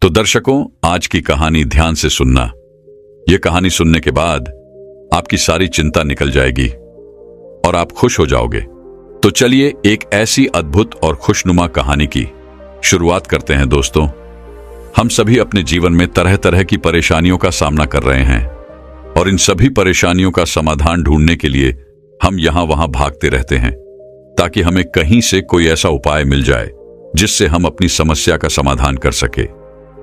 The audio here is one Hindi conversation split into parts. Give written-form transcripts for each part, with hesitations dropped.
तो दर्शकों, आज की कहानी ध्यान से सुनना। यह कहानी सुनने के बाद आपकी सारी चिंता निकल जाएगी और आप खुश हो जाओगे। तो चलिए एक ऐसी अद्भुत और खुशनुमा कहानी की शुरुआत करते हैं। दोस्तों, हम सभी अपने जीवन में तरह तरह की परेशानियों का सामना कर रहे हैं और इन सभी परेशानियों का समाधान ढूंढने के लिए हम यहां वहां भागते रहते हैं ताकि हमें कहीं से कोई ऐसा उपाय मिल जाए जिससे हम अपनी समस्या का समाधान कर सके।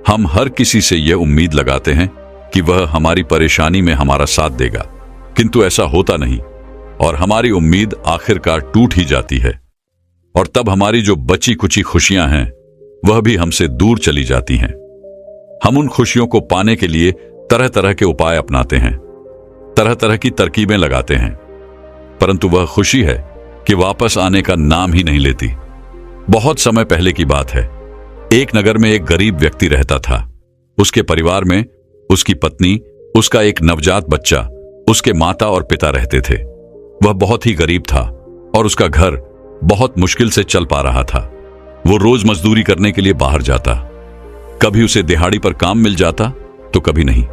हम हर किसी से यह उम्मीद लगाते हैं कि वह हमारी परेशानी में हमारा साथ देगा, किंतु ऐसा होता नहीं और हमारी उम्मीद आखिरकार टूट ही जाती है और तब हमारी जो बची कुची खुशियां हैं वह भी हमसे दूर चली जाती हैं। हम उन खुशियों को पाने के लिए तरह तरह के उपाय अपनाते हैं, तरह तरह की तरकीबें लगाते हैं, परंतु वह खुशी है कि वापस आने का नाम ही नहीं लेती। बहुत समय पहले की बात है। एक नगर में एक गरीब व्यक्ति रहता था। उसके परिवार में उसकी पत्नी, उसका एक नवजात बच्चा, उसके माता और पिता रहते थे। वह बहुत ही गरीब था और उसका घर बहुत मुश्किल से चल पा रहा था। वो रोज मजदूरी करने के लिए बाहर जाता। कभी उसे दिहाड़ी पर काम मिल जाता तो कभी नहीं।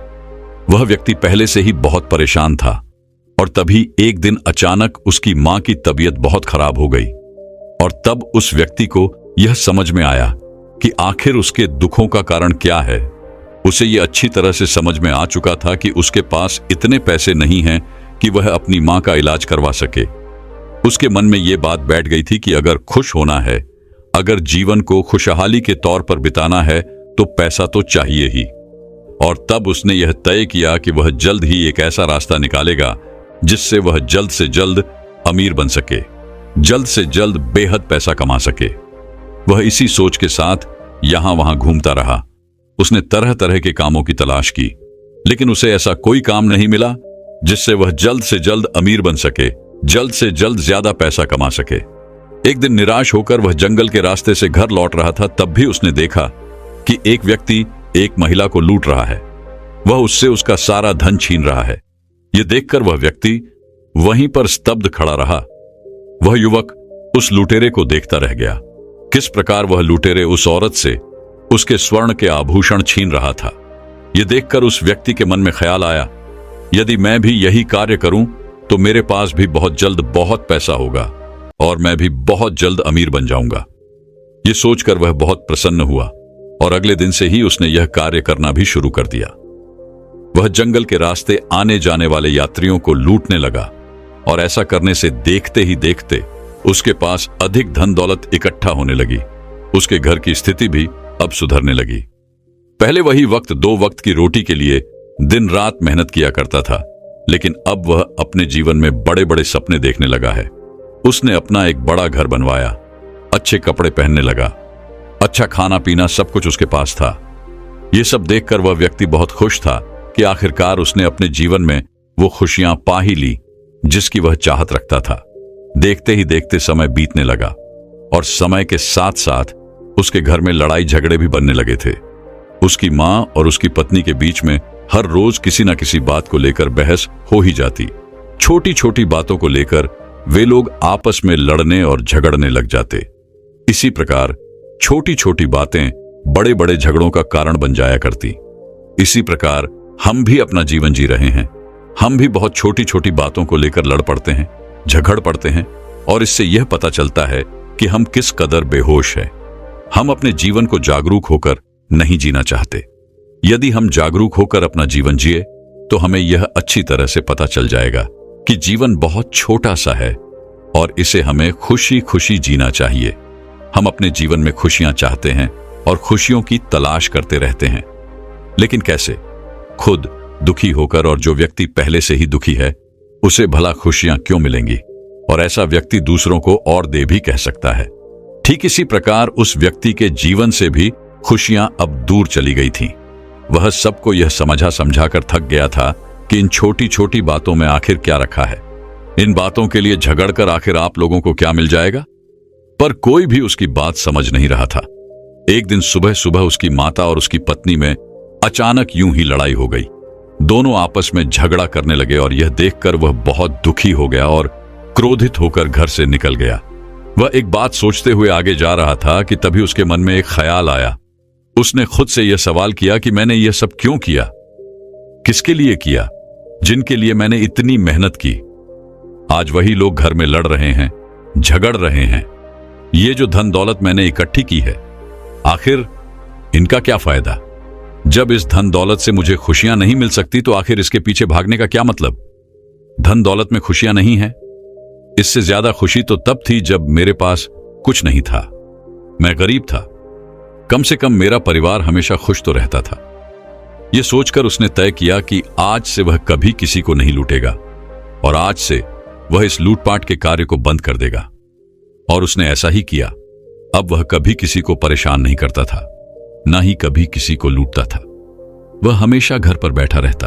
वह व्यक्ति पहले से ही बहुत परेशान था और तभी एक दिन अचानक उसकी मां की तबीयत बहुत खराब हो गई और तब उस व्यक्ति को यह समझ में आया कि आखिर उसके दुखों का कारण क्या है। उसे यह अच्छी तरह से समझ में आ चुका था कि उसके पास इतने पैसे नहीं हैं कि वह अपनी मां का इलाज करवा सके। उसके मन में यह बात बैठ गई थी कि अगर खुश होना है, अगर जीवन को खुशहाली के तौर पर बिताना है तो पैसा तो चाहिए ही। और तब उसने यह तय किया कि वह जल्द ही एक ऐसा रास्ता निकालेगा जिससे वह जल्द से जल्द अमीर बन सके, जल्द से जल्द बेहद पैसा कमा सके। वह इसी सोच के साथ यहां वहां घूमता रहा। उसने तरह तरह के कामों की तलाश की, लेकिन उसे ऐसा कोई काम नहीं मिला जिससे वह जल्द से जल्द अमीर बन सके, जल्द से जल्द ज्यादा पैसा कमा सके। एक दिन निराश होकर वह जंगल के रास्ते से घर लौट रहा था, तब भी उसने देखा कि एक व्यक्ति एक महिला को लूट रहा है। वह उससे उसका सारा धन छीन रहा है। यह देखकर वह व्यक्ति वहीं पर स्तब्ध खड़ा रहा। वह युवक उस लुटेरे को देखता रह गया। किस प्रकार वह लुटेरे उस औरत से उसके स्वर्ण के आभूषण छीन रहा था। यह देखकर उस व्यक्ति के मन में ख्याल आया, यदि मैं भी यही कार्य करूं तो मेरे पास भी बहुत जल्द बहुत पैसा होगा और मैं भी बहुत जल्द अमीर बन जाऊंगा। यह सोचकर वह बहुत प्रसन्न हुआ और अगले दिन से ही उसने यह कार्य करना भी शुरू कर दिया। वह जंगल के रास्ते आने जाने वाले यात्रियों को लूटने लगा और ऐसा करने से देखते ही देखते उसके पास अधिक धन दौलत इकट्ठा होने लगी। उसके घर की स्थिति भी अब सुधरने लगी। पहले वही वक्त 2 वक्त की रोटी के लिए दिन रात मेहनत किया करता था, लेकिन अब वह अपने जीवन में बड़े बड़े सपने देखने लगा है। उसने अपना एक बड़ा घर बनवाया, अच्छे कपड़े पहनने लगा, अच्छा खाना पीना सब कुछ उसके पास था। यह सब देखकर वह व्यक्ति बहुत खुश था कि आखिरकार उसने अपने जीवन में वो खुशियां पा ही ली जिसकी वह चाहत रखता था। देखते ही देखते समय बीतने लगा और समय के साथ साथ उसके घर में लड़ाई झगड़े भी बनने लगे थे। उसकी मां और उसकी पत्नी के बीच में हर रोज किसी न किसी बात को लेकर बहस हो ही जाती। छोटी छोटी बातों को लेकर वे लोग आपस में लड़ने और झगड़ने लग जाते। इसी प्रकार छोटी छोटी बातें बड़े बड़े झगड़ों का कारण बन जाया करती। इसी प्रकार हम भी अपना जीवन जी रहे हैं। हम भी बहुत छोटी छोटी बातों को लेकर लड़ पड़ते हैं, झगड़ पड़ते हैं और इससे यह पता चलता है कि हम किस कदर बेहोश हैं। हम अपने जीवन को जागरूक होकर नहीं जीना चाहते। यदि हम जागरूक होकर अपना जीवन जिए तो हमें यह अच्छी तरह से पता चल जाएगा कि जीवन बहुत छोटा सा है और इसे हमें खुशी खुशी जीना चाहिए। हम अपने जीवन में खुशियां चाहते हैं और खुशियों की तलाश करते रहते हैं, लेकिन कैसे? खुद दुखी होकर, और जो व्यक्ति पहले से ही दुखी है उसे भला खुशियां क्यों मिलेंगी? और ऐसा व्यक्ति दूसरों को और दे भी कह सकता है। ठीक इसी प्रकार उस व्यक्ति के जीवन से भी खुशियां अब दूर चली गई थीं। वह सबको यह समझा समझाकर थक गया था कि इन छोटी छोटी बातों में आखिर क्या रखा है। इन बातों के लिए झगड़कर आखिर आप लोगों को क्या मिल जाएगा? पर कोई भी उसकी बात समझ नहीं रहा था। एक दिन सुबह सुबह उसकी माता और उसकी पत्नी में अचानक यूं ही लड़ाई हो गई। दोनों आपस में झगड़ा करने लगे और यह देखकर वह बहुत दुखी हो गया और क्रोधित होकर घर से निकल गया। वह एक बात सोचते हुए आगे जा रहा था कि तभी उसके मन में एक ख्याल आया उसने खुद से यह सवाल किया कि मैंने यह सब क्यों किया, किसके लिए किया, जिनके लिए मैंने इतनी मेहनत की। आज वही लोग घर में लड़ रहे हैं, झगड़ रहे हैं। ये जो धन दौलत मैंने इकट्ठी की है, आखिर इनका क्या फायदा? जब इस धन दौलत से मुझे खुशियां नहीं मिल सकती तो आखिर इसके पीछे भागने का क्या मतलब? धन दौलत में खुशियां नहीं है। इससे ज्यादा खुशी तो तब थी जब मेरे पास कुछ नहीं था, मैं गरीब था। कम से कम मेरा परिवार हमेशा खुश तो रहता था। यह सोचकर उसने तय किया कि आज से वह कभी किसी को नहीं लूटेगा और आज से वह इस लूटपाट के कार्य को बंद कर देगा। और उसने ऐसा ही किया। अब वह कभी किसी को परेशान नहीं करता था, ना ही कभी किसी को लूटता था। वह हमेशा घर पर बैठा रहता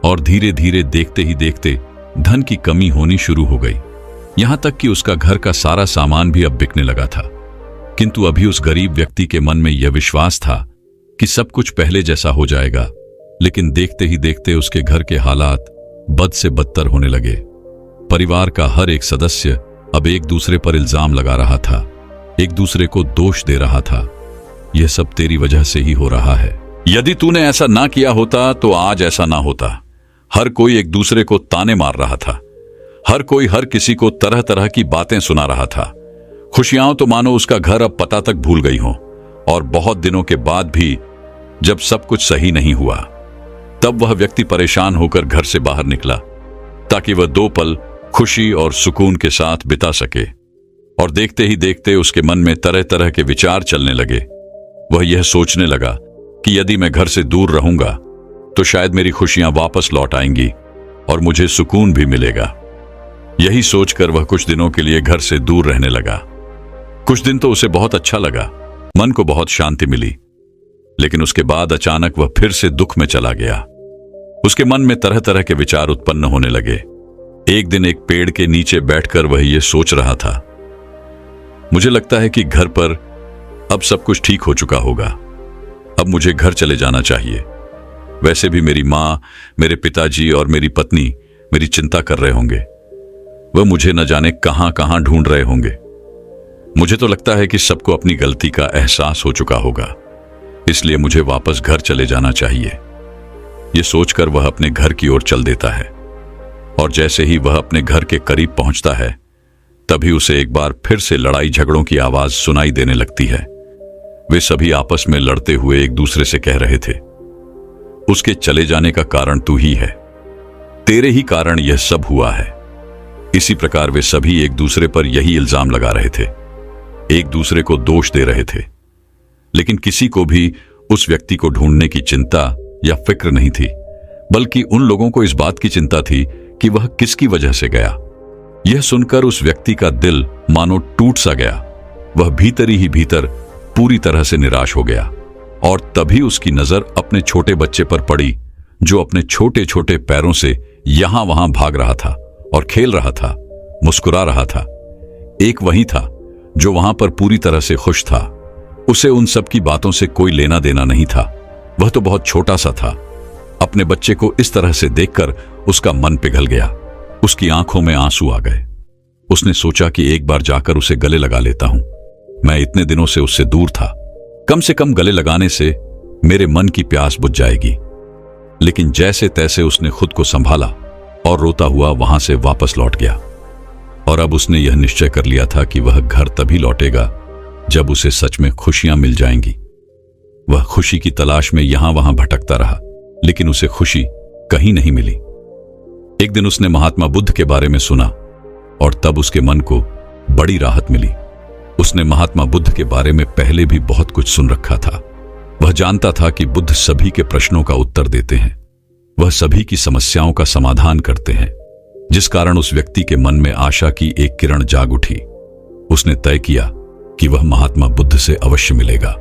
और धीरे धीरे देखते ही देखते धन की कमी होनी शुरू हो गई। यहां तक कि उसका घर का सारा सामान भी अब बिकने लगा था। किंतु अभी उस गरीब व्यक्ति के मन में यह विश्वास था कि सब कुछ पहले जैसा हो जाएगा। लेकिन देखते ही देखते उसके घर के हालात बद से बदतर होने लगे। परिवार का हर एक सदस्य अब एक दूसरे पर इल्जाम लगा रहा था, एक दूसरे को दोष दे रहा था। यह सब तेरी वजह से ही हो रहा है। यदि तूने ऐसा ना किया होता तो आज ऐसा ना होता। हर कोई एक दूसरे को ताने मार रहा था। हर कोई हर किसी को तरह तरह की बातें सुना रहा था। खुशियां तो मानो उसका घर अब पता तक भूल गई हों। और बहुत दिनों के बाद भी जब सब कुछ सही नहीं हुआ, तब वह व्यक्ति परेशान होकर घर से बाहर निकला ताकि वह 2 पल खुशी और सुकून के साथ बिता सके। और देखते ही देखते उसके मन में तरह तरह के विचार चलने लगे। वह यह सोचने लगा कि यदि मैं घर से दूर रहूंगा तो शायद मेरी खुशियां वापस लौट आएंगी और मुझे सुकून भी मिलेगा। यही सोचकर वह कुछ दिनों के लिए घर से दूर रहने लगा। कुछ दिन तो उसे बहुत अच्छा लगा, मन को बहुत शांति मिली। लेकिन उसके बाद अचानक वह फिर से दुख में चला गया। उसके मन में तरह तरह के विचार उत्पन्न होने लगे। एक दिन एक पेड़ के नीचे बैठकर वह यह सोच रहा था, मुझे लगता है कि घर पर अब सब कुछ ठीक हो चुका होगा। अब मुझे घर चले जाना चाहिए। वैसे भी मेरी माँ, मेरे पिताजी और मेरी पत्नी मेरी चिंता कर रहे होंगे। वह मुझे न जाने कहां कहां ढूंढ रहे होंगे। मुझे तो लगता है कि सबको अपनी गलती का एहसास हो चुका होगा, इसलिए मुझे वापस घर चले जाना चाहिए। यह सोचकर वह अपने घर की ओर चल देता है। और जैसे ही वह अपने घर के करीब पहुंचता है, तभी उसे एक बार फिर से लड़ाई झगड़ों की आवाज सुनाई देने लगती है। वे सभी आपस में लड़ते हुए एक दूसरे से कह रहे थे, उसके चले जाने का कारण तू ही है, तेरे ही कारण यह सब हुआ है। इसी प्रकार वे सभी एक दूसरे पर यही इल्जाम लगा रहे थे, एक दूसरे को दोष दे रहे थे। लेकिन किसी को भी उस व्यक्ति को ढूंढने की चिंता या फिक्र नहीं थी, बल्कि उन लोगों को इस बात की चिंता थी कि वह किसकी वजह से गया। यह सुनकर उस व्यक्ति का दिल मानो टूट सा गया। वह भीतर ही भीतर पूरी तरह से निराश हो गया। और तभी उसकी नजर अपने छोटे बच्चे पर पड़ी, जो अपने छोटे छोटे पैरों से यहां वहां भाग रहा था और खेल रहा था, मुस्कुरा रहा था। एक वही था जो वहां पर पूरी तरह से खुश था। उसे उन सब की बातों से कोई लेना देना नहीं था। वह तो बहुत छोटा सा था। अपने बच्चे को इस तरह से देखकर उसका मन पिघल गया। उसकी आंखों में आंसू आ गए। उसने सोचा कि एक बार जाकर उसे गले लगा लेता हूं। मैं इतने दिनों से उससे दूर था, कम से कम गले लगाने से मेरे मन की प्यास बुझ जाएगी। लेकिन जैसे तैसे उसने खुद को संभाला और रोता हुआ वहां से वापस लौट गया। और अब उसने यह निश्चय कर लिया था कि वह घर तभी लौटेगा जब उसे सच में खुशियां मिल जाएंगी। वह खुशी की तलाश में यहां वहां भटकता रहा, लेकिन उसे खुशी कहीं नहीं मिली। एक दिन उसने महात्मा बुद्ध के बारे में सुना और तब उसके मन को बड़ी राहत मिली। उसने महात्मा बुद्ध के बारे में पहले भी बहुत कुछ सुन रखा था। वह जानता था कि बुद्ध सभी के प्रश्नों का उत्तर देते हैं, वह सभी की समस्याओं का समाधान करते हैं, जिस कारण उस व्यक्ति के मन में आशा की एक किरण जाग उठी। उसने तय किया कि वह महात्मा बुद्ध से अवश्य मिलेगा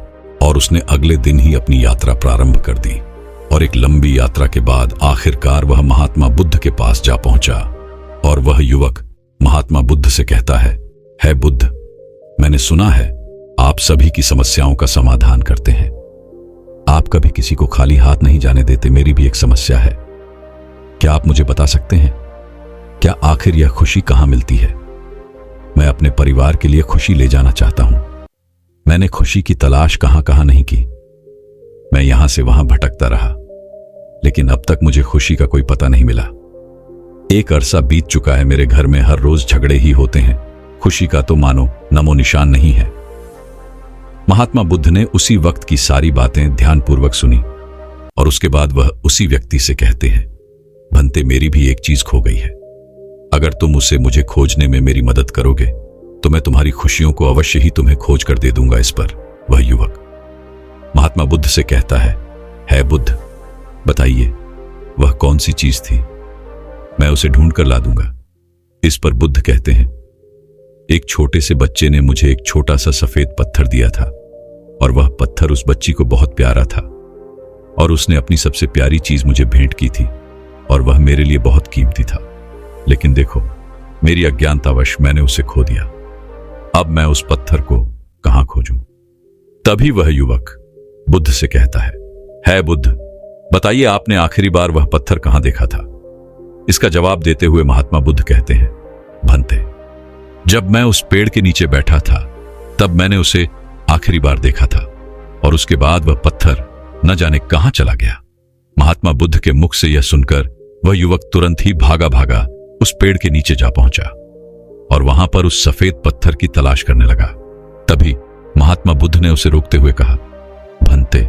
और उसने अगले दिन ही अपनी यात्रा प्रारंभ कर दी। और एक लंबी यात्रा के बाद आखिरकार वह महात्मा बुद्ध के पास जा पहुंचा। और वह युवक महात्मा बुद्ध से कहता है बुद्ध, मैंने सुना है आप सभी की समस्याओं का समाधान करते हैं। आप कभी किसी को खाली हाथ नहीं जाने देते। मेरी भी एक समस्या है। क्या आप मुझे बता सकते हैं, क्या आखिर यह खुशी कहां मिलती है? मैं अपने परिवार के लिए खुशी ले जाना चाहता हूं। मैंने खुशी की तलाश कहां कहां नहीं की, मैं यहां से वहां भटकता रहा, लेकिन अब तक मुझे खुशी का कोई पता नहीं मिला। एक अरसा बीत चुका है, मेरे घर में हर रोज झगड़े ही होते हैं, खुशी का तो मानो नमो निशान नहीं है। महात्मा बुद्ध ने उसी वक्त की सारी बातें ध्यानपूर्वक सुनी और उसके बाद वह उसी व्यक्ति से कहते हैं, भंते, मेरी भी एक चीज खो गई है। अगर तुम उसे मुझे खोजने में मेरी मदद करोगे तो मैं तुम्हारी खुशियों को अवश्य ही तुम्हें खोज कर दे दूंगा। इस पर वह युवक महात्मा बुद्ध से कहता है बुद्ध, बताइए वह कौन सी चीज थी, मैं उसे ढूंढ कर ला दूंगा। इस पर बुद्ध कहते हैं, एक छोटे से बच्चे ने मुझे एक छोटा सा सफेद पत्थर दिया था और वह पत्थर उस बच्ची को बहुत प्यारा था और उसने अपनी सबसे प्यारी चीज मुझे भेंट की थी और वह मेरे लिए बहुत कीमती था। लेकिन देखो, मेरी अज्ञानतावश मैंने उसे खो दिया। अब मैं उस पत्थर को कहां खोजूं? तभी वह युवक बुद्ध से कहता है बुद्ध, बताइए आपने आखिरी बार वह पत्थर कहां देखा था? इसका जवाब देते हुए महात्मा बुद्ध कहते हैं, भंते, जब मैं उस पेड़ के नीचे बैठा था तब मैंने उसे आखिरी बार देखा था और उसके बाद वह पत्थर न जाने कहां चला गया। महात्मा बुद्ध के मुख से यह सुनकर वह युवक तुरंत ही भागा भागा उस पेड़ के नीचे जा पहुंचा और वहां पर उस सफेद पत्थर की तलाश करने लगा। तभी महात्मा बुद्ध ने उसे रोकते हुए कहा, भंते,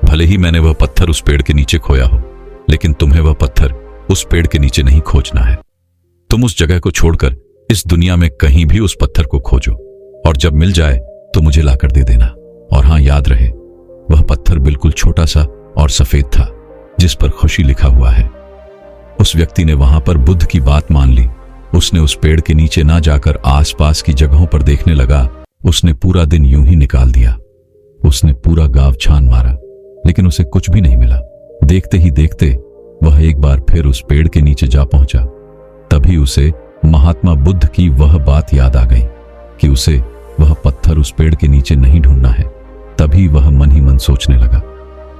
भले ही मैंने वह पत्थर उस पेड़ के नीचे खोया हो, लेकिन तुम्हें वह पत्थर उस पेड़ के नीचे नहीं खोजना है। तुम उस जगह को छोड़कर इस दुनिया में कहीं भी उस पत्थर को खोजो और जब मिल जाए तो मुझे लाकर दे देना। और हां, याद रहे, वह पत्थर बिल्कुल छोटा सा और सफेद था जिस पर खुशी लिखा हुआ है। उस व्यक्ति ने वहां पर बुद्ध की बात मान ली। उसने उस पेड़ के नीचे ना जाकर आसपास की जगहों पर देखने लगा। उसने पूरा दिन यूं ही निकाल दिया। उसने पूरा गांव छान मारा, लेकिन उसे कुछ भी नहीं मिला। देखते ही देखते वह एक बार फिर उस पेड़ के नीचे जा पहुंचा। तभी उसे महात्मा बुद्ध की वह बात याद आ गई कि उसे वह पत्थर उस पेड़ के नीचे नहीं ढूंढना है। तभी वह मन ही मन सोचने लगा,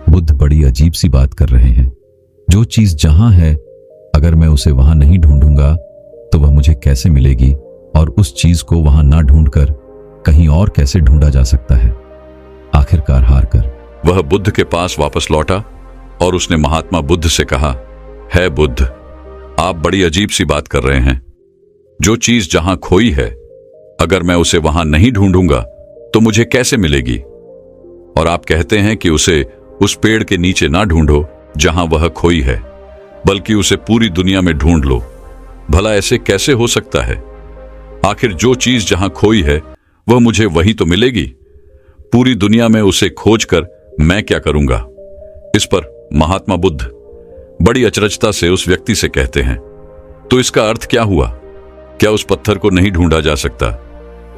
बुद्ध बड़ी अजीब सी बात कर रहे हैं। जो चीज जहां है, अगर मैं उसे वहां नहीं ढूंढूंगा तो वह मुझे कैसे मिलेगी, और उस चीज को वहां ना ढूंढकर कहीं और कैसे ढूंढा जा सकता है। आखिरकार हार कर वह बुद्ध के पास वापस लौटा और उसने महात्मा बुद्ध से कहा, है बुद्ध, आप बड़ी अजीब सी बात कर रहे हैं। जो चीज जहां खोई है, अगर मैं उसे वहां नहीं ढूंढूंगा तो मुझे कैसे मिलेगी? और आप कहते हैं कि उसे उस पेड़ के नीचे ना ढूंढो जहां वह खोई है, बल्कि उसे पूरी दुनिया में ढूंढ लो। भला ऐसे कैसे हो सकता है? आखिर जो चीज जहां खोई है वह मुझे वही तो मिलेगी। पूरी दुनिया में उसे खोजकर मैं क्या करूंगा? इस पर महात्मा बुद्ध बड़ी अचरजता से उस व्यक्ति से कहते हैं, तो इसका अर्थ क्या हुआ? क्या उस पत्थर को नहीं ढूंढा जा सकता?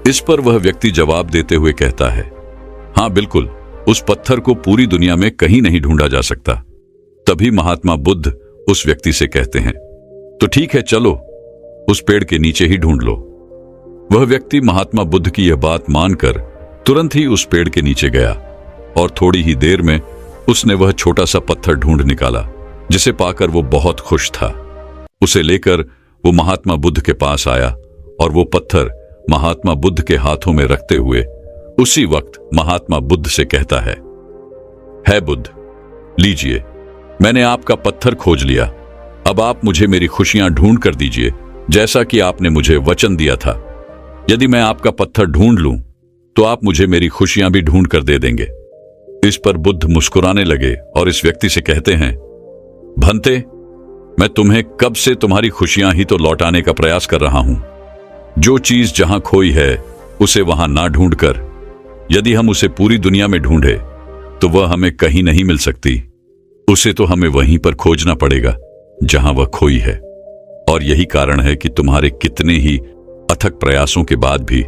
इस पर वह व्यक्ति जवाब देते हुए कहता है, हां बिल्कुल, उस पत्थर को पूरी दुनिया में कहीं नहीं ढूंढा जा सकता। तभी महात्मा बुद्ध उस व्यक्ति से कहते हैं, तो ठीक है, चलो उस पेड़ के नीचे ही ढूंढ लो। वह व्यक्ति महात्मा बुद्ध की यह बात मानकर तुरंत ही उस पेड़ के नीचे गया और थोड़ी ही देर में उसने वह छोटा सा पत्थर ढूंढ निकाला, जिसे पाकर वो बहुत खुश था। उसे लेकर वो महात्मा बुद्ध के पास आया और वो पत्थर महात्मा बुद्ध के हाथों में रखते हुए उसी वक्त महात्मा बुद्ध से कहता है बुद्ध, लीजिए, मैंने आपका पत्थर खोज लिया। अब आप मुझे मेरी खुशियां ढूंढ कर दीजिए, जैसा कि आपने मुझे वचन दिया था। यदि मैं आपका पत्थर ढूंढ लूं तो आप मुझे मेरी खुशियां भी ढूंढ कर दे देंगे। इस पर बुद्ध मुस्कुराने लगे और इस व्यक्ति से कहते हैं, भंते, मैं तुम्हें कब से तुम्हारी खुशियां ही तो लौटाने का प्रयास कर रहा हूं। जो चीज जहां खोई है उसे वहां ना ढूंढकर यदि हम उसे पूरी दुनिया में ढूंढे तो वह हमें कहीं नहीं मिल सकती। उसे तो हमें वहीं पर खोजना पड़ेगा जहां वह खोई है। और यही कारण है कि तुम्हारे कितने ही अथक प्रयासों के बाद भी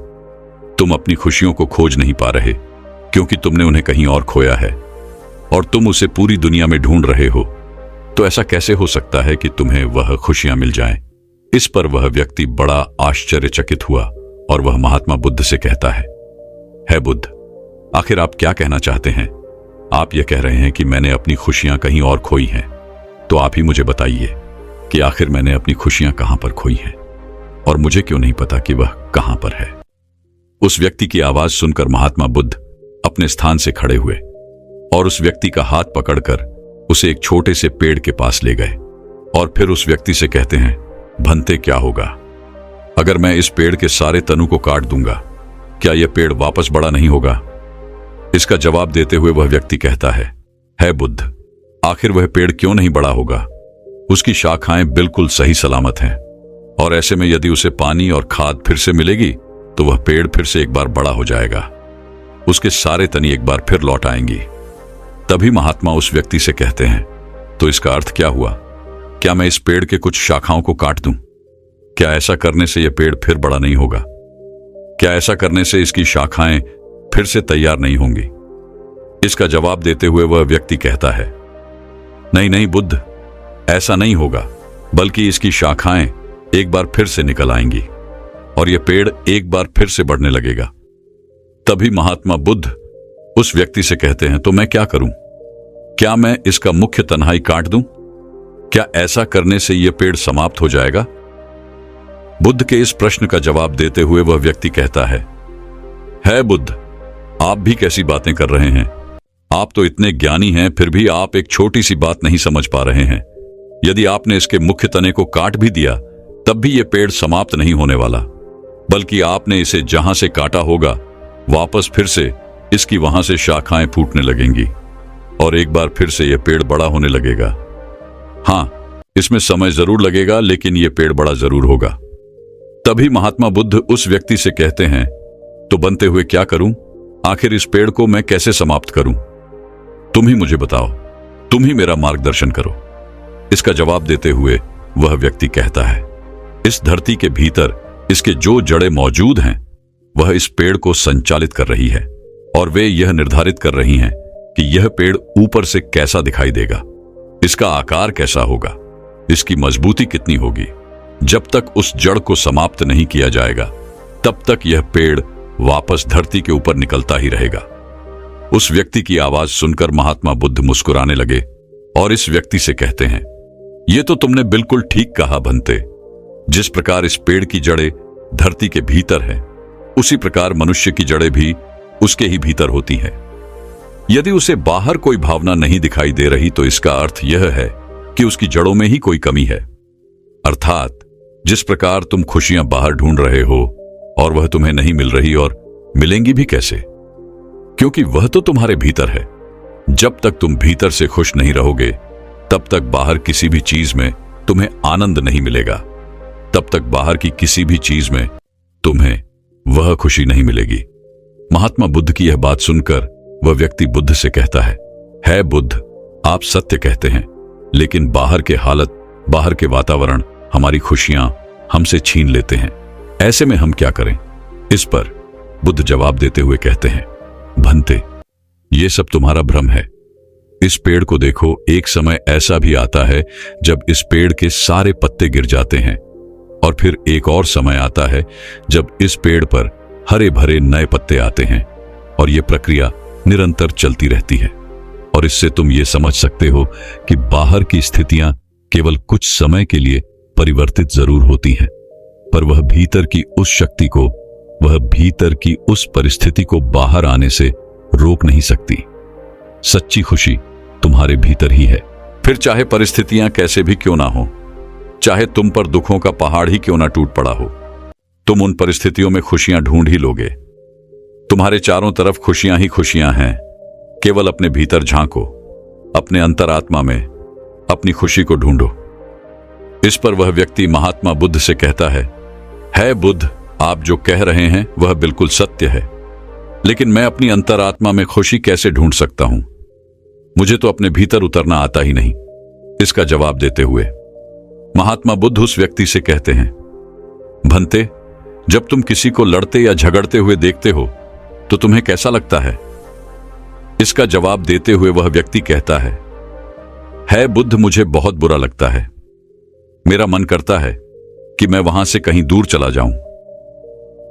तुम अपनी खुशियों को खोज नहीं पा रहे, क्योंकि तुमने उन्हें कहीं और खोया है और तुम उसे पूरी दुनिया में ढूंढ रहे हो। तो ऐसा कैसे हो सकता है कि तुम्हें वह खुशियां मिल जाएं? इस पर वह व्यक्ति बड़ा आश्चर्यचकित हुआ और वह महात्मा बुद्ध से कहता है बुद्ध, आखिर आप क्या कहना चाहते हैं? आप यह कह रहे हैं कि मैंने अपनी खुशियां कहीं और खोई हैं, तो आप ही मुझे बताइए कि आखिर मैंने अपनी खुशियां कहां पर खोई हैं और मुझे क्यों नहीं पता कि वह कहां पर है। उस व्यक्ति की आवाज सुनकर महात्मा बुद्ध अपने स्थान से खड़े हुए और उस व्यक्ति का हाथ पकड़कर उसे एक छोटे से पेड़ के पास ले गए और फिर उस व्यक्ति से कहते हैं, भंते क्या होगा अगर मैं इस पेड़ के सारे तनु को काट दूंगा? क्या यह पेड़ वापस बड़ा नहीं होगा? इसका जवाब देते हुए वह व्यक्ति कहता है बुद्ध, आखिर वह पेड़ क्यों नहीं बड़ा होगा? उसकी शाखाएं बिल्कुल सही सलामत हैं और ऐसे में यदि उसे पानी और खाद फिर से मिलेगी तो वह पेड़ फिर से एक बार बड़ा हो जाएगा। उसके सारे तनी एक बार फिर लौट आएंगी। तभी महात्मा उस व्यक्ति से कहते हैं, तो इसका अर्थ क्या हुआ? क्या मैं इस पेड़ के कुछ शाखाओं को काट दूं? क्या ऐसा करने से यह पेड़ फिर बड़ा नहीं होगा? क्या ऐसा करने से इसकी शाखाएं फिर से तैयार नहीं होंगी? इसका जवाब देते हुए वह व्यक्ति कहता है, नहीं नहीं बुद्ध, ऐसा नहीं होगा, बल्कि इसकी शाखाएं एक बार फिर से निकल आएंगी और यह पेड़ एक बार फिर से बढ़ने लगेगा। तभी महात्मा बुद्ध उस व्यक्ति से कहते हैं, तो मैं क्या करूं? क्या मैं इसका मुख्य तन्हाई काट दूं? क्या ऐसा करने से यह पेड़ समाप्त हो जाएगा? बुद्ध के इस प्रश्न का जवाब देते हुए वह व्यक्ति कहता है बुद्ध, आप भी कैसी बातें कर रहे हैं? आप तो इतने ज्ञानी हैं, फिर भी आप एक छोटी सी बात नहीं समझ पा रहे हैं। यदि आपने इसके मुख्य तने को काट भी दिया तब भी यह पेड़ समाप्त नहीं होने वाला, बल्कि आपने इसे जहां से काटा होगा वापस फिर से इसकी वहां से शाखाएं फूटने लगेंगी और एक बार फिर से यह पेड़ बड़ा होने लगेगा। हां, इसमें समय जरूर लगेगा, लेकिन यह पेड़ बड़ा जरूर होगा। तभी महात्मा बुद्ध उस व्यक्ति से कहते हैं, तो बनते हुए क्या करूं? आखिर इस पेड़ को मैं कैसे समाप्त करूं? तुम ही मुझे बताओ, तुम ही मेरा मार्गदर्शन करो। इसका जवाब देते हुए वह व्यक्ति कहता है, इस धरती के भीतर इसके जो जड़ें मौजूद हैं वह इस पेड़ को संचालित कर रही है और वे यह निर्धारित कर रही हैं कि यह पेड़ ऊपर से कैसा दिखाई देगा, इसका आकार कैसा होगा, इसकी मजबूती कितनी होगी। जब तक उस जड़ को समाप्त नहीं किया जाएगा तब तक यह पेड़ वापस धरती के ऊपर निकलता ही रहेगा। उस व्यक्ति की आवाज सुनकर महात्मा बुद्ध मुस्कुराने लगे और इस व्यक्ति से कहते हैं, यह तो तुमने बिल्कुल ठीक कहा भंते। जिस प्रकार इस पेड़ की जड़ें धरती के भीतर है, उसी प्रकार मनुष्य की जड़ें भी उसके ही भीतर होती है। यदि उसे बाहर कोई भावना नहीं दिखाई दे रही तो इसका अर्थ यह है कि उसकी जड़ों में ही कोई कमी है। अर्थात जिस प्रकार तुम खुशियां बाहर ढूंढ रहे हो और वह तुम्हें नहीं मिल रही, और मिलेंगी भी कैसे, क्योंकि वह तो तुम्हारे भीतर है। जब तक तुम भीतर से खुश नहीं रहोगे तब तक बाहर किसी भी चीज में तुम्हें आनंद नहीं मिलेगा, तब तक बाहर की किसी भी चीज में तुम्हें वह खुशी नहीं मिलेगी। महात्मा बुद्ध की यह बात सुनकर वह व्यक्ति बुद्ध से कहता है बुद्ध, आप सत्य कहते हैं, लेकिन बाहर के हालत, बाहर के वातावरण हमारी खुशियां हमसे छीन लेते हैं। ऐसे में हम क्या करें? इस पर बुद्ध जवाब देते हुए कहते हैं, भंते, ये सब तुम्हारा भ्रम है। इस पेड़ को देखो, एक समय ऐसा भी आता है जब इस पेड़ के सारे पत्ते गिर जाते हैं और फिर एक और समय आता है जब इस पेड़ पर हरे भरे नए पत्ते आते हैं और यह प्रक्रिया निरंतर चलती रहती है। और इससे तुम ये समझ सकते हो कि बाहर की स्थितियां केवल कुछ समय के लिए परिवर्तित जरूर होती हैं, पर वह भीतर की उस शक्ति को, वह भीतर की उस परिस्थिति को बाहर आने से रोक नहीं सकती। सच्ची खुशी तुम्हारे भीतर ही है, फिर चाहे परिस्थितियां कैसे भी क्यों ना हो, चाहे तुम पर दुखों का पहाड़ ही क्यों ना टूट पड़ा हो, तुम उन परिस्थितियों में खुशियां ढूंढ ही लोगे। तुम्हारे चारों तरफ खुशियां ही खुशियां हैं। केवल अपने भीतर झांको, अपने अंतरात्मा में अपनी खुशी को ढूंढो। इस पर वह व्यक्ति महात्मा बुद्ध से कहता है बुद्ध, आप जो कह रहे हैं वह बिल्कुल सत्य है, लेकिन मैं अपनी अंतरात्मा में खुशी कैसे ढूंढ सकता हूं? मुझे तो अपने भीतर उतरना आता ही नहीं। इसका जवाब देते हुए महात्मा बुद्ध उस व्यक्ति से कहते हैं, भंते, जब तुम किसी को लड़ते या झगड़ते हुए देखते हो तो तुम्हें कैसा लगता है? इसका जवाब देते हुए वह व्यक्ति कहता है बुद्ध, मुझे बहुत बुरा लगता है। मेरा मन करता है कि मैं वहां से कहीं दूर चला जाऊं।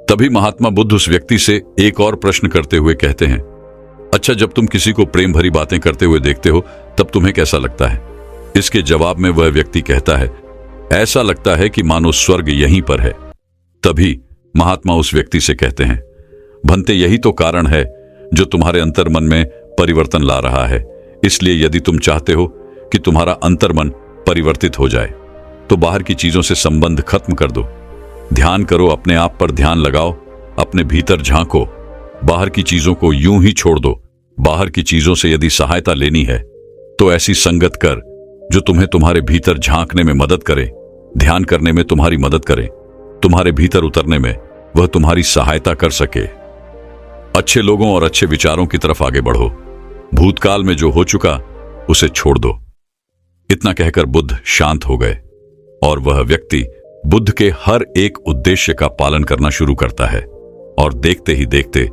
तभी महात्मा बुद्ध उस व्यक्ति से एक और प्रश्न करते हुए कहते हैं, अच्छा, जब तुम किसी को प्रेम भरी बातें करते हुए देखते हो तब तुम्हें कैसा लगता है? इसके जवाब में वह व्यक्ति कहता है, ऐसा लगता है कि मानो स्वर्ग यहीं पर है। तभी महात्मा उस व्यक्ति से कहते हैं, भंते, यही तो कारण है जो तुम्हारे अंतर्मन में परिवर्तन ला रहा है। इसलिए यदि तुम चाहते हो कि तुम्हारा अंतर्मन परिवर्तित हो जाए तो बाहर की चीजों से संबंध खत्म कर दो। ध्यान करो, अपने आप पर ध्यान लगाओ, अपने भीतर झांको, बाहर की चीजों को यूं ही छोड़ दो। बाहर की चीजों से यदि सहायता लेनी है तो ऐसी संगत कर जो तुम्हें तुम्हारे भीतर झांकने में मदद करे, ध्यान करने में तुम्हारी मदद करे, तुम्हारे भीतर उतरने में वह तुम्हारी सहायता कर सके। अच्छे लोगों और अच्छे विचारों की तरफ आगे बढ़ो। भूतकाल में जो हो चुका उसे छोड़ दो। इतना कहकर बुद्ध शांत हो गए और वह व्यक्ति बुद्ध के हर एक उद्देश्य का पालन करना शुरू करता है और देखते ही देखते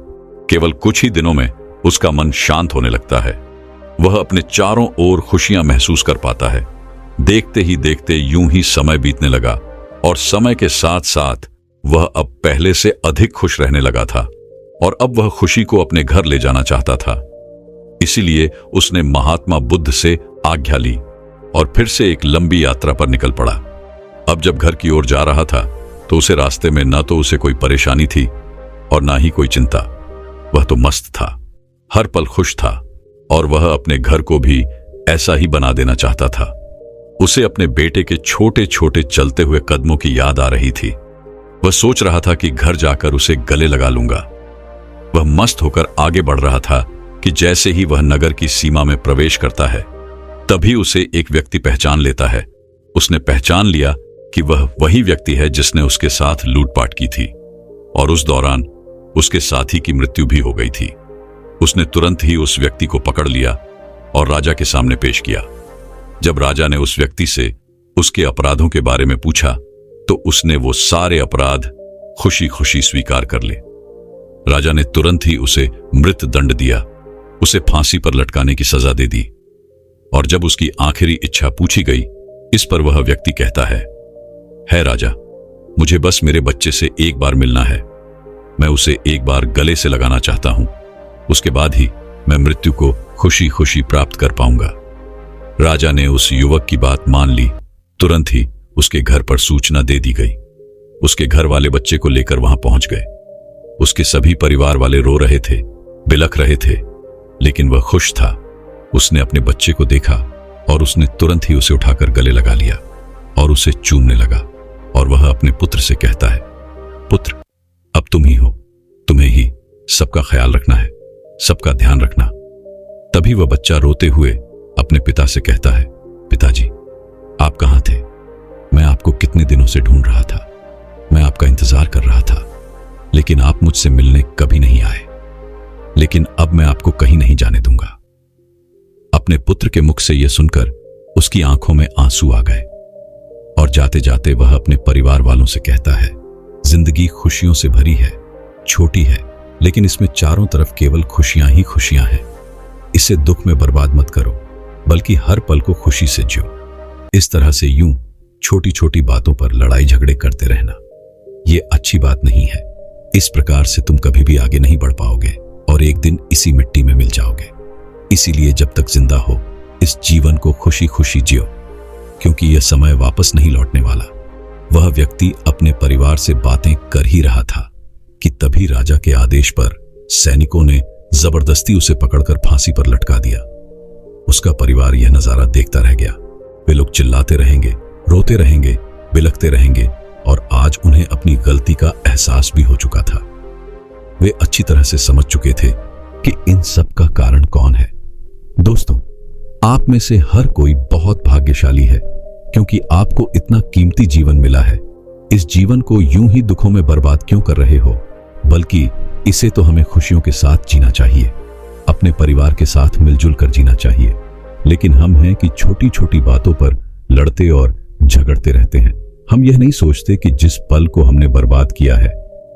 केवल कुछ ही दिनों में उसका मन शांत होने लगता है। वह अपने चारों ओर खुशियां महसूस कर पाता है। देखते ही देखते यूं ही समय बीतने लगा और समय के साथ साथ वह अब पहले से अधिक खुश रहने लगा था और अब वह खुशी को अपने घर ले जाना चाहता था। इसीलिए उसने महात्मा बुद्ध से आज्ञा ली और फिर से एक लंबी यात्रा पर निकल पड़ा। अब जब घर की ओर जा रहा था तो उसे रास्ते में न तो उसे कोई परेशानी थी और ना ही कोई चिंता। वह तो मस्त था, हर पल खुश था और वह अपने घर को भी ऐसा ही बना देना चाहता था। उसे अपने बेटे के छोटे छोटे चलते हुए कदमों की याद आ रही थी। वह सोच रहा था कि घर जाकर उसे गले लगा लूंगा। वह मस्त होकर आगे बढ़ रहा था कि जैसे ही वह नगर की सीमा में प्रवेश करता है तभी उसे एक व्यक्ति पहचान लेता है। उसने पहचान लिया कि वह वही व्यक्ति है जिसने उसके साथ लूटपाट की थी और उस दौरान उसके साथी की मृत्यु भी हो गई थी। उसने तुरंत ही उस व्यक्ति को पकड़ लिया और राजा के सामने पेश किया। जब राजा ने उस व्यक्ति से उसके अपराधों के बारे में पूछा तो उसने वो सारे अपराध खुशी खुशी स्वीकार कर लिए। राजा ने तुरंत ही उसे मृत दंड दिया, उसे फांसी पर लटकाने की सजा दे दी। और जब उसकी आखिरी इच्छा पूछी गई, इस पर वह व्यक्ति कहता है राजा, मुझे बस मेरे बच्चे से एक बार मिलना है। मैं उसे एक बार गले से लगाना चाहता हूं, उसके बाद ही मैं मृत्यु को खुशी खुशी प्राप्त कर पाऊंगा। राजा ने उस युवक की बात मान ली। तुरंत ही उसके घर पर सूचना दे दी गई। उसके घर वाले बच्चे को लेकर वहां पहुंच गए। उसके सभी परिवार वाले रो रहे थे, बिलख रहे थे, लेकिन वह खुश था। उसने अपने बच्चे को देखा और उसने तुरंत ही उसे उठाकर गले लगा लिया और उसे चूमने लगा और वह अपने पुत्र से कहता है, पुत्र, अब तुम ही हो, तुम्हें ही सबका ख्याल रखना है, सबका ध्यान रखना। तभी वह बच्चा रोते हुए अपने पिता से कहता है, पिताजी, आप कहां थे? मैं आपको कितने दिनों से ढूंढ रहा था, मैं आपका इंतजार कर रहा था, लेकिन आप मुझसे मिलने कभी नहीं आए। लेकिन अब मैं आपको कहीं नहीं जाने दूंगा। अपने पुत्र के मुख से यह सुनकर उसकी आंखों में आंसू आ गए और जाते जाते वह अपने परिवार वालों से कहता है, जिंदगी खुशियों से भरी है, छोटी है, लेकिन इसमें चारों तरफ केवल खुशियां ही खुशियां हैं। इसे दुख में बर्बाद मत करो, बल्कि हर पल को खुशी से जियो। इस तरह से यूं छोटी छोटी बातों पर लड़ाई झगड़े करते रहना, यह अच्छी बात नहीं है। इस प्रकार से तुम कभी भी आगे नहीं बढ़ पाओगे और एक दिन इसी मिट्टी में मिल जाओगे। इसीलिए जब तक जिंदा हो, इस जीवन को खुशी खुशी जियो, क्योंकि यह समय वापस नहीं लौटने वाला। वह व्यक्ति अपने परिवार से बातें कर ही रहा था कि तभी राजा के आदेश पर सैनिकों ने जबरदस्ती उसे पकड़कर फांसी पर लटका दिया। उसका परिवार यह नजारा देखता रह गया। वे लोग चिल्लाते रहेंगे, रोते रहेंगे, बिलखते रहेंगे और आज उन्हें अपनी गलती का एहसास भी हो चुका था। वे अच्छी तरह से समझ चुके थे कि इन सब का कारण कौन है। दोस्तों, आप में से हर कोई बहुत भाग्यशाली है, क्योंकि आपको इतना कीमती जीवन मिला है। इस जीवन को यूं ही दुखों में बर्बाद क्यों कर रहे हो, बल्कि इसे तो हमें खुशियों के साथ जीना चाहिए, अपने परिवार के साथ मिलजुल कर जीना चाहिए। लेकिन हम हैं कि छोटी छोटी बातों पर लड़ते और झगड़ते रहते हैं। हम यह नहीं सोचते कि जिस पल को हमने बर्बाद किया है,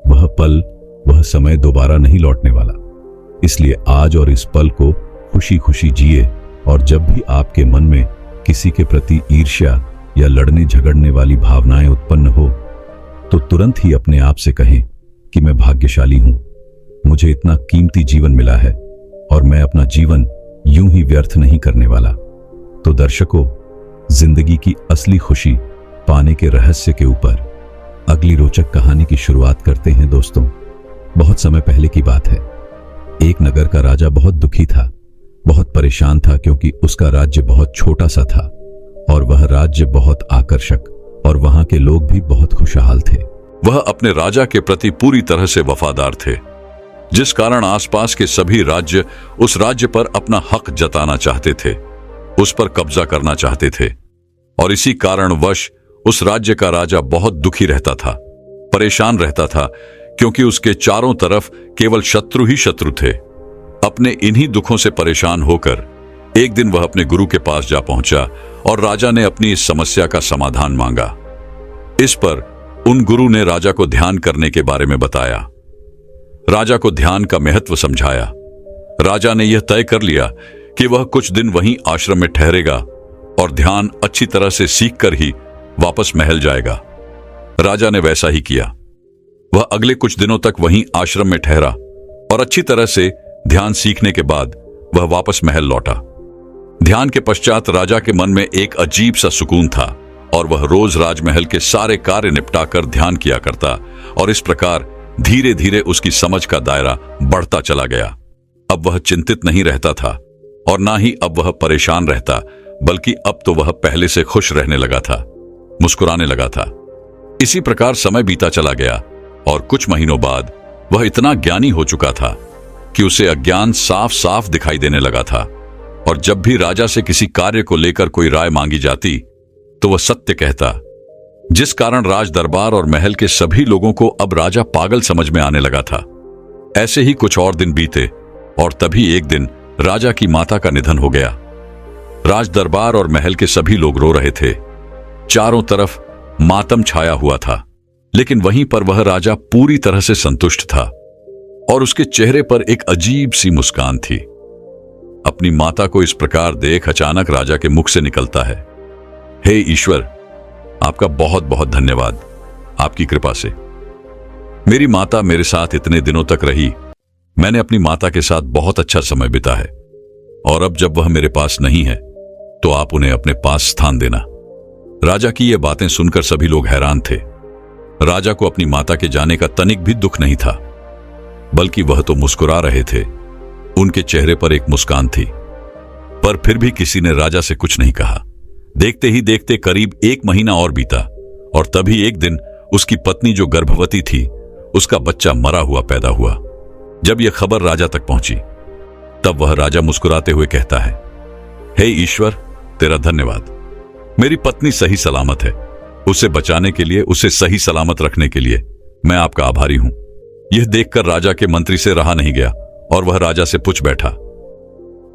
वह पल, वह समय दोबारा नहीं लौटने वाला। इसलिए आज और इस पल को खुशी खुशी जिए और जब भी आपके मन में किसी के प्रति ईर्ष्या या लड़ने झगड़ने वाली भावनाएं उत्पन्न हो, तो तुरंत ही अपने आप से कहें कि मैं भाग्यशाली हूं, मुझे इतना कीमती जीवन मिला है और मैं अपना जीवन यूं ही व्यर्थ नहीं करने वाला। तो दर्शकों, जिंदगी की असली खुशी पाने के रहस्य के ऊपर अगली रोचक कहानी की शुरुआत करते हैं। दोस्तों, बहुत समय पहले की बात है। एक नगर का राजा बहुत दुखी था बहुत परेशान था क्योंकि उसका राज्य बहुत छोटा सा था और वह राज्य बहुत आकर्षक और वहां के लोग भी बहुत खुशहाल थे। वह अपने राजा के प्रति पूरी तरह से वफादार थे, जिस कारण आसपास के सभी राज्य उस राज्य पर अपना हक जताना चाहते थे, उस पर कब्जा करना चाहते थे। और इसी कारणवश उस राज्य का राजा बहुत दुखी रहता था, परेशान रहता था, क्योंकि उसके चारों तरफ केवल शत्रु ही शत्रु थे। अपने इन्हीं दुखों से परेशान होकर एक दिन वह अपने गुरु के पास जा पहुंचा और राजा ने अपनी इस समस्या का समाधान मांगा। इस पर उन गुरु ने राजा को ध्यान करने के बारे में बताया, राजा को ध्यान का महत्व समझाया। राजा ने यह तय कर लिया कि वह कुछ दिन वहीं आश्रम में ठहरेगा और ध्यान अच्छी तरह से सीखकर ही वापस महल जाएगा। राजा ने वैसा ही किया। वह अगले कुछ दिनों तक वहीं आश्रम में ठहरा और अच्छी तरह से ध्यान सीखने के बाद वह वापस महल लौटा। ध्यान के पश्चात राजा के मन में एक अजीब सा सुकून था और वह रोज राजमहल के सारे कार्य निपटाकर ध्यान किया करता और इस प्रकार धीरे धीरे उसकी समझ का दायरा बढ़ता चला गया। अब वह चिंतित नहीं रहता था और ना ही अब वह परेशान रहता, बल्कि अब तो वह पहले से खुश रहने लगा था, मुस्कुराने लगा था। इसी प्रकार समय बीता चला गया और कुछ महीनों बाद वह इतना ज्ञानी हो चुका था कि उसे अज्ञान साफ साफ दिखाई देने लगा था और जब भी राजा से किसी कार्य को लेकर कोई राय मांगी जाती तो वह सत्य कहता, जिस कारण राज दरबार और महल के सभी लोगों को अब राजा पागल समझ में आने लगा था। ऐसे ही कुछ और दिन बीते और तभी एक दिन राजा की माता का निधन हो गया। राज दरबार और महल के सभी लोग रो रहे थे, चारों तरफ मातम छाया हुआ था, लेकिन वहीं पर वह राजा पूरी तरह से संतुष्ट था और उसके चेहरे पर एक अजीब सी मुस्कान थी। अपनी माता को इस प्रकार देख अचानक राजा के मुख से निकलता है, हे ईश्वर, आपका बहुत बहुत धन्यवाद। आपकी कृपा से मेरी माता मेरे साथ इतने दिनों तक रही। मैंने अपनी माता के साथ बहुत अच्छा समय बिता है और अब जब वह मेरे पास नहीं है तो आप उन्हें अपने पास स्थान देना। राजा की ये बातें सुनकर सभी लोग हैरान थे। राजा को अपनी माता के जाने का तनिक भी दुख नहीं था, बल्कि वह तो मुस्कुरा रहे थे। उनके चेहरे पर एक मुस्कान थी, पर फिर भी किसी ने राजा से कुछ नहीं कहा। देखते ही देखते करीब 1 महीना और बीता और तभी एक दिन उसकी पत्नी जो गर्भवती थी, उसका बच्चा मरा हुआ पैदा हुआ। जब यह खबर राजा तक पहुंची तब वह राजा मुस्कुराते हुए कहता है, हे ईश्वर, तेरा धन्यवाद। मेरी पत्नी सही सलामत है। उसे बचाने के लिए, उसे सही सलामत रखने के लिए मैं आपका आभारी हूं। यह देखकर राजा के मंत्री से रहा नहीं गया और वह राजा से पूछ बैठा,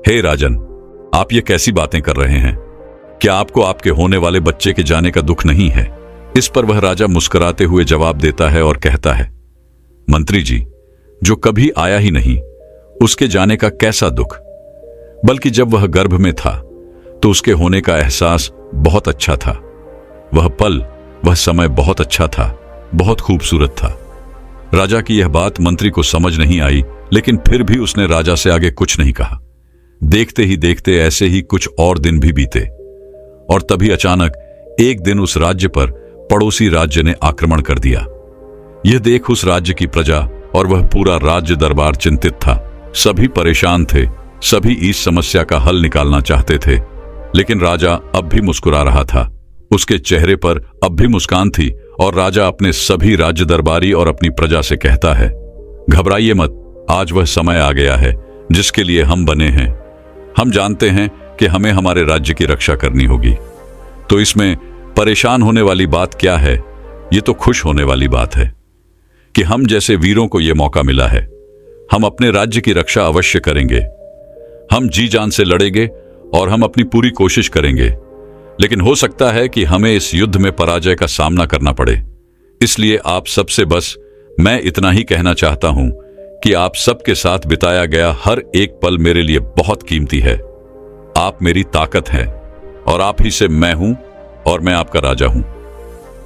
हे राजन, आप ये कैसी बातें कर रहे हैं? क्या आपको आपके होने वाले बच्चे के जाने का दुख नहीं है? इस पर वह राजा मुस्कुराते हुए जवाब देता है और कहता है, मंत्री जी, जो कभी आया ही नहीं, उसके जाने का कैसा दुख? बल्कि जब वह गर्भ में था तो उसके होने का एहसास बहुत अच्छा था। वह पल, वह समय बहुत अच्छा था, बहुत खूबसूरत था। राजा की यह बात मंत्री को समझ नहीं आई, लेकिन फिर भी उसने राजा से आगे कुछ नहीं कहा। देखते ही देखते ऐसे ही कुछ और दिन भी बीते और तभी अचानक एक दिन उस राज्य पर पड़ोसी राज्य ने आक्रमण कर दिया। यह देख उस राज्य की प्रजा और वह पूरा राज्य दरबार चिंतित था। सभी परेशान थे, सभी इस समस्या का हल निकालना चाहते थे, लेकिन राजा अब भी मुस्कुरा रहा था। उसके चेहरे पर अब भी मुस्कान थी और राजा अपने सभी राज्य दरबारी और अपनी प्रजा से कहता है, घबराइए मत, आज वह समय आ गया है जिसके लिए हम बने हैं। हम जानते हैं कि हमें हमारे राज्य की रक्षा करनी होगी, तो इसमें परेशान होने वाली बात क्या है? ये तो खुश होने वाली बात है कि हम जैसे वीरों को यह मौका मिला है। हम अपने राज्य की रक्षा अवश्य करेंगे। हम जी जान से लड़ेंगे और हम अपनी पूरी कोशिश करेंगे, लेकिन हो सकता है कि हमें इस युद्ध में पराजय का सामना करना पड़े। इसलिए आप सबसे बस मैं इतना ही कहना चाहता हूं कि आप सबके साथ बिताया गया हर एक पल मेरे लिए बहुत कीमती है। आप मेरी ताकत हैं और आप ही से मैं हूं और मैं आपका राजा हूं।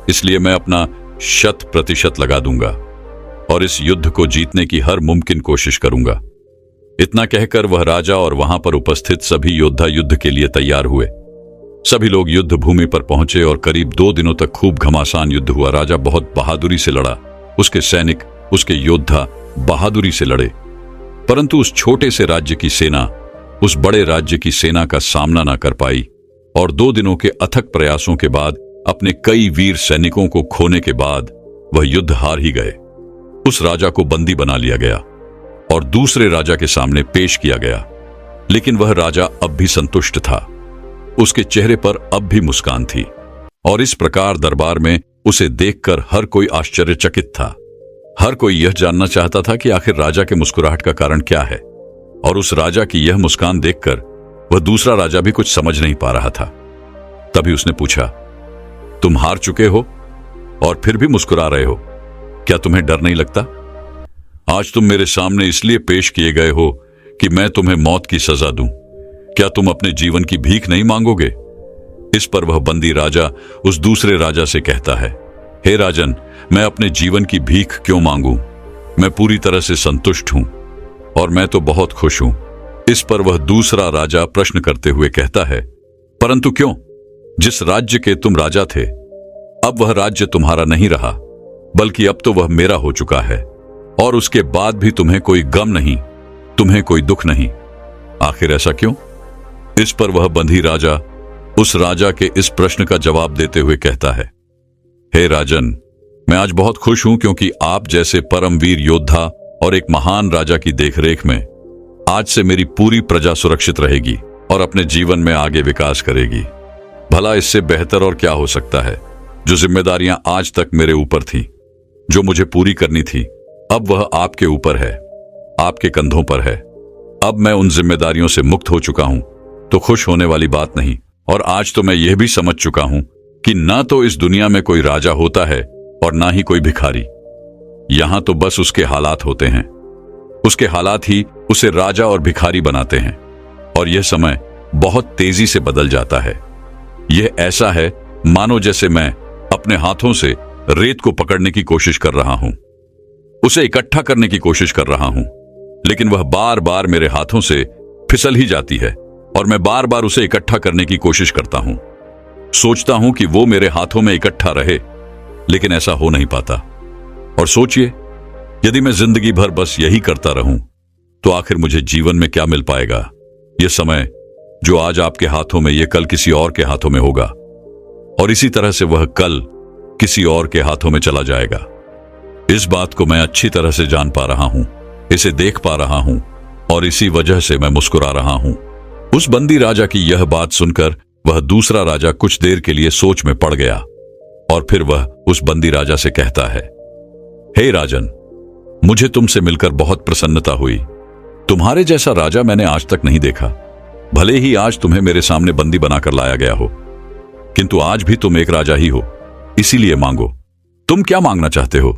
इसलिए मैं अपना 100% लगा दूंगा और इस युद्ध को जीतने की हर मुमकिन कोशिश करूंगा। इतना कहकर वह राजा और वहां पर उपस्थित सभी योद्धा युद्ध के लिए तैयार हुए। सभी लोग युद्ध भूमि पर पहुंचे और करीब 2 दिनों तक खूब घमासान युद्ध हुआ। राजा बहुत बहादुरी से लड़ा, उसके सैनिक, उसके योद्धा बहादुरी से लड़े, परंतु उस छोटे से राज्य की सेना उस बड़े राज्य की सेना का सामना न कर पाई और 2 दिनों के अथक प्रयासों के बाद अपने कई वीर सैनिकों को खोने के बाद वह युद्ध हार ही गए। उस राजा को बंदी बना लिया गया और दूसरे राजा के सामने पेश किया गया, लेकिन वह राजा अब भी संतुष्ट था। उसके चेहरे पर अब भी मुस्कान थी और इस प्रकार दरबार में उसे देखकर हर कोई आश्चर्यचकित था। हर कोई यह जानना चाहता था कि आखिर राजा के मुस्कुराहट का कारण क्या है, और उस राजा की यह मुस्कान देखकर वह दूसरा राजा भी कुछ समझ नहीं पा रहा था। तभी उसने पूछा, तुम हार चुके हो और फिर भी मुस्कुरा रहे हो, क्या तुम्हें डर नहीं लगता? आज तुम मेरे सामने इसलिए पेश किए गए हो कि मैं तुम्हें मौत की सजा दूं। क्या तुम अपने जीवन की भीख नहीं मांगोगे? इस पर वह बंदी राजा उस दूसरे राजा से कहता है, हे राजन, मैं अपने जीवन की भीख क्यों मांगूं? मैं पूरी तरह से संतुष्ट हूं और मैं तो बहुत खुश हूं। इस पर वह दूसरा राजा प्रश्न करते हुए कहता है, परंतु क्यों? जिस राज्य के तुम राजा थे, अब वह राज्य तुम्हारा नहीं रहा, बल्कि अब तो वह मेरा हो चुका है, और उसके बाद भी तुम्हें कोई गम नहीं, तुम्हें कोई दुख नहीं। आखिर ऐसा क्यों? इस पर वह बंदी राजा उस राजा के इस प्रश्न का जवाब देते हुए कहता है, हे राजन, मैं आज बहुत खुश हूं क्योंकि आप जैसे परमवीर योद्धा और एक महान राजा की देखरेख में आज से मेरी पूरी प्रजा सुरक्षित रहेगी और अपने जीवन में आगे विकास करेगी। भला इससे बेहतर और क्या हो सकता है? जो जिम्मेदारियां आज तक मेरे ऊपर थीं, जो मुझे पूरी करनी थी, अब वह आपके ऊपर है, आपके कंधों पर है। अब मैं उन जिम्मेदारियों से मुक्त हो चुका हूं, तो खुश होने वाली बात नहीं। और आज तो मैं यह भी समझ चुका हूं कि ना तो इस दुनिया में कोई राजा होता है और ना ही कोई भिखारी। यहां तो बस उसके हालात होते हैं। उसके हालात ही उसे राजा और भिखारी बनाते हैं, और यह समय बहुत तेजी से बदल जाता है। यह ऐसा है मानो जैसे मैं अपने हाथों से रेत को पकड़ने की कोशिश कर रहा हूं, उसे इकट्ठा करने की कोशिश कर रहा हूं, लेकिन वह बार बार मेरे हाथों से फिसल ही जाती है और मैं बार बार उसे इकट्ठा करने की कोशिश करता हूं। सोचता हूं कि वो मेरे हाथों में इकट्ठा रहे, लेकिन ऐसा हो नहीं पाता। और सोचिए, यदि मैं जिंदगी भर बस यही करता रहूं, तो आखिर मुझे जीवन में क्या मिल पाएगा? यह समय जो आज आपके हाथों में, यह कल किसी और के हाथों में होगा, और इसी तरह से वह कल किसी और के हाथों में चला जाएगा। इस बात को मैं अच्छी तरह से जान पा रहा हूं, इसे देख पा रहा हूं, और इसी वजह से मैं मुस्कुरा रहा हूं। उस बंदी राजा की यह बात सुनकर वह दूसरा राजा कुछ देर के लिए सोच में पड़ गया, और फिर वह उस बंदी राजा से कहता है, हे राजन, मुझे तुमसे मिलकर बहुत प्रसन्नता हुई। तुम्हारे जैसा राजा मैंने आज तक नहीं देखा। भले ही आज तुम्हें मेरे सामने बंदी बनाकर लाया गया हो, किंतु आज भी तुम एक राजा ही हो, इसीलिए मांगो। तुम क्या मांगना चाहते हो?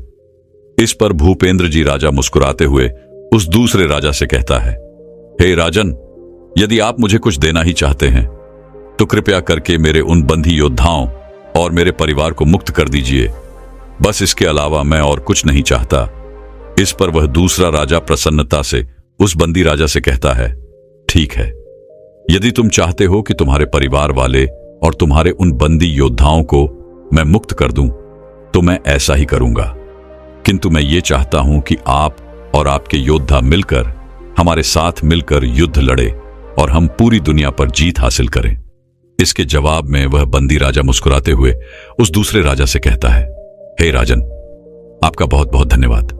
इस पर भूपेंद्र जी राजा मुस्कुराते हुए उस दूसरे राजा से कहता है, हे राजन, यदि आप मुझे कुछ देना ही चाहते हैं तो कृपया करके मेरे उन बंदी योद्धाओं और मेरे परिवार को मुक्त कर दीजिए। बस इसके अलावा मैं और कुछ नहीं चाहता। इस पर वह दूसरा राजा प्रसन्नता से उस बंदी राजा से कहता है, ठीक है, यदि तुम चाहते हो कि तुम्हारे परिवार वाले और तुम्हारे उन बंदी योद्धाओं को मैं मुक्त कर दूं, तो मैं ऐसा ही करूंगा। किंतु मैं ये चाहता हूं कि आप और आपके योद्धा मिलकर हमारे साथ मिलकर युद्ध लड़े और हम पूरी दुनिया पर जीत हासिल करें। इसके जवाब में वह बंदी राजा मुस्कुराते हुए उस दूसरे राजा से कहता है, हे राजन, आपका बहुत बहुत धन्यवाद।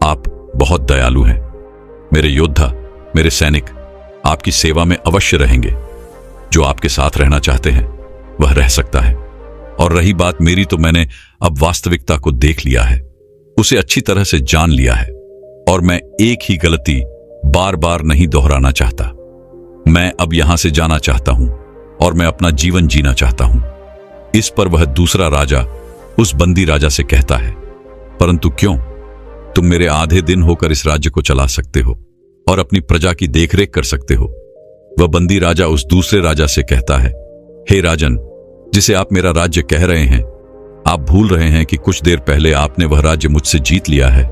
आप बहुत दयालु हैं। मेरे योद्धा, मेरे सैनिक आपकी सेवा में अवश्य रहेंगे। जो आपके साथ रहना चाहते हैं वह रह सकता है। और रही बात मेरी, तो मैंने अब वास्तविकता को देख लिया है, उसे अच्छी तरह से जान लिया है, और मैं एक ही गलती बार बार नहीं दोहराना चाहता। मैं अब यहां से जाना चाहता हूं और मैं अपना जीवन जीना चाहता हूं। इस पर वह दूसरा राजा उस बंदी राजा से कहता है, परंतु क्यों? तुम मेरे आधे दिन होकर इस राज्य को चला सकते हो और अपनी प्रजा की देखरेख कर सकते हो। वह बंदी राजा उस दूसरे राजा से कहता है, हे राजन, जिसे आप मेरा राज्य कह रहे हैं, आप भूल रहे हैं कि कुछ देर पहले आपने वह राज्य मुझसे जीत लिया है,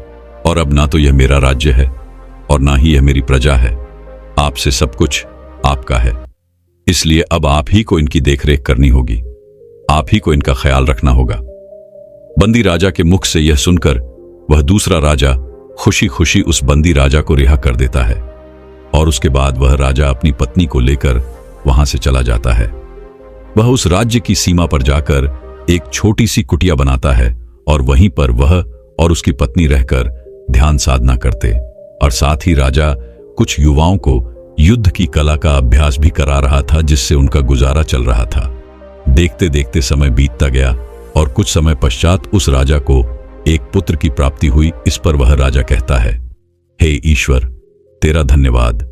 और अब ना तो यह मेरा राज्य है और ना ही यह मेरी प्रजा है। आपसे सब कुछ आपका है, इसलिए अब आप ही को इनकी देखरेख करनी होगी, आप ही को इनका ख्याल रखना होगा। बंदी राजा के मुख से यह सुनकर वह दूसरा राजा खुशी खुशी उस बंदी राजा को रिहा कर देता है और उसके बाद वह राजा अपनी पत्नी को लेकर वहां से चला जाता है। वह उस राज्य की सीमा पर जाकर एक छोटी सी कुटिया बनाता है और वहीं पर वह और उसकी पत्नी रहकर ध्यान साधना करते, और साथ ही राजा कुछ युवाओं को युद्ध की कला का अभ्यास भी करा रहा था, जिससे उनका गुजारा चल रहा था। देखते देखते समय बीतता गया और कुछ समय पश्चात उस राजा को एक पुत्र की प्राप्ति हुई। इस पर वह राजा कहता है, हे ईश्वर, तेरा धन्यवाद,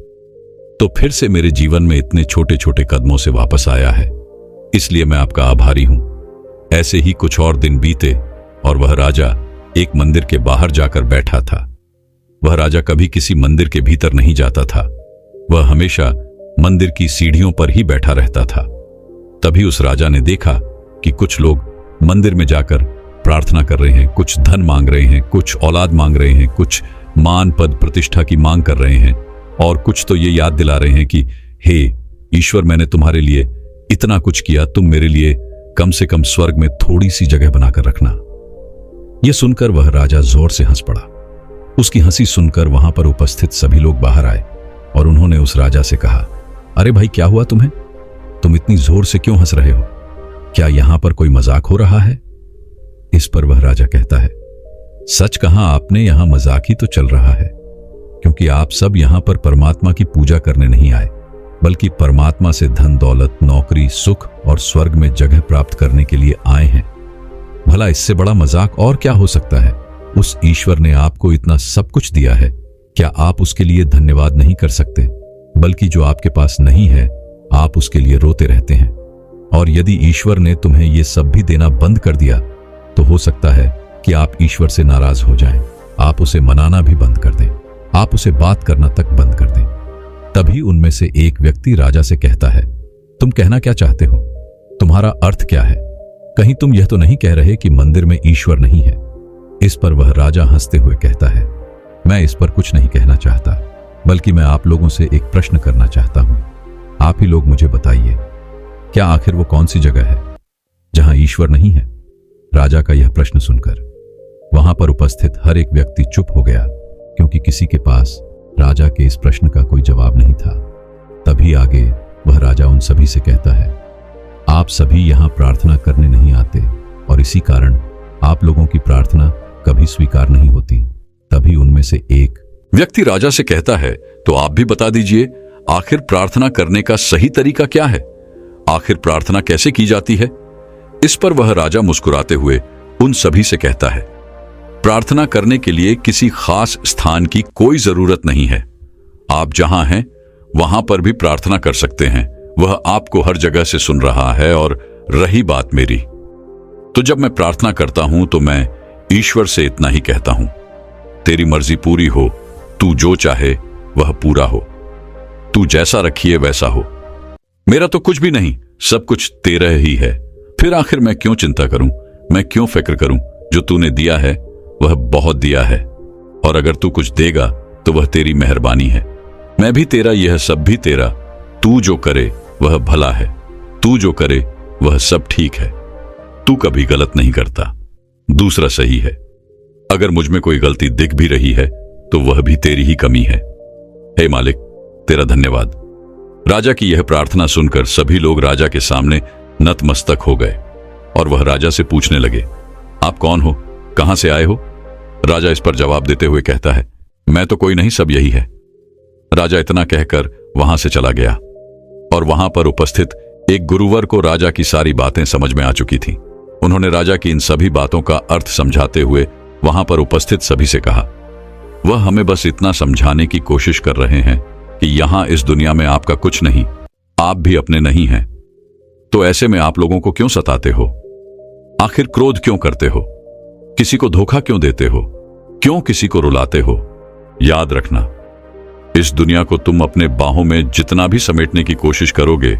तो फिर से मेरे जीवन में इतने छोटे छोटे कदमों से वापस आया है, इसलिए मैं आपका आभारी हूं। ऐसे ही कुछ और दिन बीते और वह राजा एक मंदिर के बाहर जाकर बैठा था। वह राजा कभी किसी मंदिर के भीतर नहीं जाता था, वह हमेशा मंदिर की सीढ़ियों पर ही बैठा रहता था। तभी उस राजा ने देखा कि कुछ लोग मंदिर में जाकर प्रार्थना कर रहे हैं, कुछ धन मांग रहे हैं, कुछ औलाद मांग रहे हैं, कुछ मान पद प्रतिष्ठा की मांग कर रहे हैं, और कुछ तो ये याद दिला रहे हैं कि हे ईश्वर, मैंने तुम्हारे लिए इतना कुछ किया, तुम मेरे लिए कम से कम स्वर्ग में थोड़ी सी जगह बनाकर रखना। यह सुनकर वह राजा जोर से हंस पड़ा। उसकी हंसी सुनकर वहां पर उपस्थित सभी लोग बाहर आए और उन्होंने उस राजा से कहा, अरे भाई, क्या हुआ तुम्हें? तुम इतनी जोर से क्यों हंस रहे हो? क्या यहां पर कोई मजाक हो रहा है? इस पर वह राजा कहता है, सच कहा आपने, यहां मजाक ही तो चल रहा है, क्योंकि आप सब यहां पर परमात्मा की पूजा करने नहीं आए, बल्कि परमात्मा से धन दौलत, नौकरी, सुख और स्वर्ग में जगह प्राप्त करने के लिए आए हैं। भला इससे बड़ा मजाक और क्या हो सकता है? उस ईश्वर ने आपको इतना सब कुछ दिया है, क्या आप उसके लिए धन्यवाद नहीं कर सकते? बल्कि जो आपके पास नहीं है, आप उसके लिए रोते रहते हैं। और यदि ईश्वर ने तुम्हें ये सब भी देना बंद कर दिया, तो हो सकता है कि आप ईश्वर से नाराज हो जाएं, आप उसे मनाना भी बंद कर दें, आप उसे बात करना तक बंद कर दें। तभी उनमें से एक व्यक्ति राजा से कहता है, तुम कहना क्या चाहते हो? तुम्हारा अर्थ क्या है? कहीं तुम यह तो नहीं कह रहे कि मंदिर में ईश्वर नहीं है? इस पर वह राजा हंसते हुए कहता है, मैं इस पर कुछ नहीं कहना चाहता, बल्कि मैं आप लोगों से एक प्रश्न करना चाहता हूं। आप ही लोग मुझे बताइए, क्या आखिर वो कौन सी जगह है जहां ईश्वर नहीं है? राजा का यह प्रश्न सुनकर वहां पर उपस्थित हर एक व्यक्ति चुप हो गया, क्योंकि किसी के पास राजा के इस प्रश्न का कोई जवाब नहीं था। तभी आगे वह राजा उन सभी से कहता है, आप सभी यहां प्रार्थना करने नहीं आते, और इसी कारण आप लोगों की प्रार्थना कभी स्वीकार नहीं होती। तभी उनमें से एक व्यक्ति राजा से कहता है, तो आप भी बता दीजिए, आखिर प्रार्थना करने का सही तरीका क्या है? आखिर प्रार्थना कैसे की जाती है? इस पर वह राजा मुस्कुराते हुए उन सभी से कहता है, प्रार्थना करने के लिए किसी खास स्थान की कोई जरूरत नहीं है। आप जहां हैं वहां पर भी प्रार्थना कर सकते हैं, वह आपको हर जगह से सुन रहा है। और रही बात मेरी, तो जब मैं प्रार्थना करता हूं तो मैं ईश्वर से इतना ही कहता हूं, तेरी मर्जी पूरी हो, तू जो चाहे वह पूरा हो, तू जैसा रखिए वैसा हो। मेरा तो कुछ भी नहीं, सब कुछ तेरा ही है। फिर आखिर मैं क्यों चिंता करूं, मैं क्यों फिक्र करूं? जो तूने दिया है वह बहुत दिया है, और अगर तू कुछ देगा तो वह तेरी मेहरबानी है। मैं भी तेरा, यह सब भी तेरा। तू जो करे वह भला है, तू जो करे वह सब ठीक है। तू कभी गलत नहीं करता, दूसरा सही है। अगर मुझ में कोई गलती दिख भी रही है तो वह भी तेरी ही कमी है। हे मालिक, तेरा धन्यवाद। राजा की यह प्रार्थना सुनकर सभी लोग राजा के सामने नतमस्तक हो गए और वह राजा से पूछने लगे, आप कौन हो, कहां से आए हो? राजा इस पर जवाब देते हुए कहता है, मैं तो कोई नहीं, सब यही है। राजा इतना कहकर वहां से चला गया और वहां पर उपस्थित एक गुरुवर को राजा की सारी बातें समझ में आ चुकी थी। उन्होंने राजा की इन सभी बातों का अर्थ समझाते हुए वहां पर उपस्थित सभी से कहा, वह हमें बस इतना समझाने की कोशिश कर रहे हैं कि यहां इस दुनिया में आपका कुछ नहीं, आप भी अपने नहीं हैं। तो ऐसे में आप लोगों को क्यों सताते हो? आखिर क्रोध क्यों करते हो? किसी को धोखा क्यों देते हो? क्यों किसी को रुलाते हो? याद रखना, इस दुनिया को तुम अपने बाहों में जितना भी समेटने की कोशिश करोगे,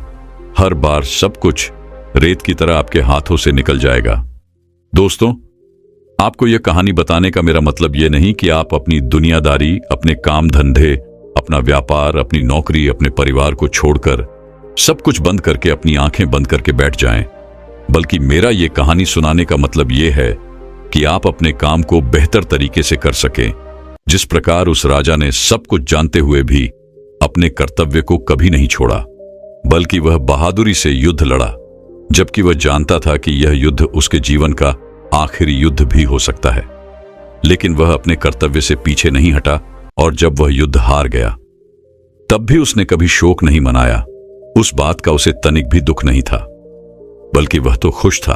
हर बार सब कुछ रेत की तरह आपके हाथों से निकल जाएगा। दोस्तों, आपको यह कहानी बताने का मेरा मतलब यह नहीं कि आप अपनी दुनियादारी, अपने काम धंधे, अपना व्यापार, अपनी नौकरी, अपने परिवार को छोड़कर सब कुछ बंद करके अपनी आंखें बंद करके बैठ जाएं, बल्कि मेरा यह कहानी सुनाने का मतलब यह है कि आप अपने काम को बेहतर तरीके से कर सकें, जिस प्रकार उस राजा ने सब कुछ जानते हुए भी अपने कर्तव्य को कभी नहीं छोड़ा, बल्कि वह बहादुरी से युद्ध लड़ा, जबकि वह जानता था कि यह युद्ध उसके जीवन का आखिरी युद्ध भी हो सकता है। लेकिन वह अपने कर्तव्य से पीछे नहीं हटा, और जब वह युद्ध हार गया तब भी उसने कभी शोक नहीं मनाया। उस बात का उसे तनिक भी दुख नहीं था, बल्कि वह तो खुश था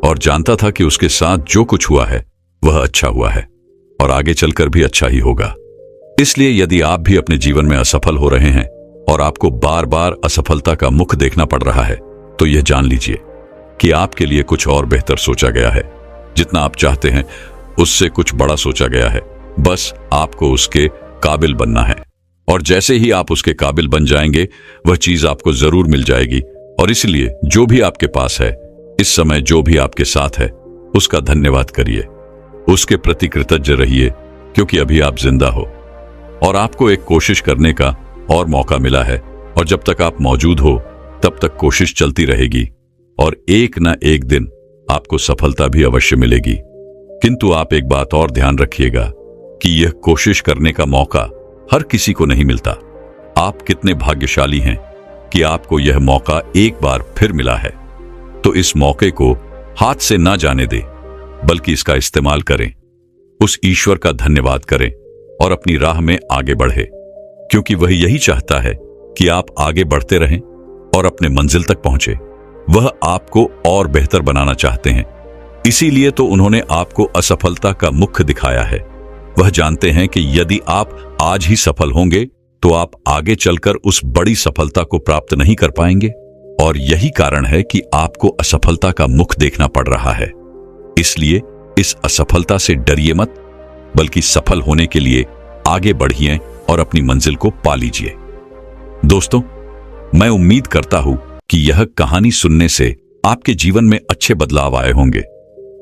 और जानता था कि उसके साथ जो कुछ हुआ है वह अच्छा हुआ है और आगे चलकर भी अच्छा ही होगा। इसलिए यदि आप भी अपने जीवन में असफल हो रहे हैं और आपको बार बार असफलता का मुख देखना पड़ रहा है, तो यह जान लीजिए कि आपके लिए कुछ और बेहतर सोचा गया है। जितना आप चाहते हैं उससे कुछ बड़ा सोचा गया है, बस आपको उसके काबिल बनना है। और जैसे ही आप उसके काबिल बन जाएंगे, वह चीज आपको जरूर मिल जाएगी। और इसलिए जो भी आपके पास है, इस समय जो भी आपके साथ है, उसका धन्यवाद करिए, उसके प्रति कृतज्ञ रहिए, क्योंकि अभी आप जिंदा हो और आपको एक कोशिश करने का और मौका मिला है। और जब तक आप मौजूद हो तब तक कोशिश चलती रहेगी और एक न एक दिन आपको सफलता भी अवश्य मिलेगी। किंतु आप एक बात और ध्यान रखिएगा कि यह कोशिश करने का मौका हर किसी को नहीं मिलता। आप कितने भाग्यशाली हैं कि आपको यह मौका एक बार फिर मिला है। तो इस मौके को हाथ से ना जाने दें, बल्कि इसका इस्तेमाल करें, उस ईश्वर का धन्यवाद करें और अपनी राह में आगे बढ़े, क्योंकि वह यही चाहता है कि आप आगे बढ़ते रहें और अपने मंजिल तक पहुंचे। वह आपको और बेहतर बनाना चाहते हैं, इसीलिए तो उन्होंने आपको असफलता का मुख दिखाया है। वह जानते हैं कि यदि आप आज ही सफल होंगे तो आप आगे चलकर उस बड़ी सफलता को प्राप्त नहीं कर पाएंगे। और यही कारण है कि आपको असफलता का मुख देखना पड़ रहा है। इसलिए इस असफलता से डरिए मत, बल्कि सफल होने के लिए आगे बढ़िए और अपनी मंजिल को पा लीजिए। दोस्तों, मैं उम्मीद करता हूं कि यह कहानी सुनने से आपके जीवन में अच्छे बदलाव आए होंगे।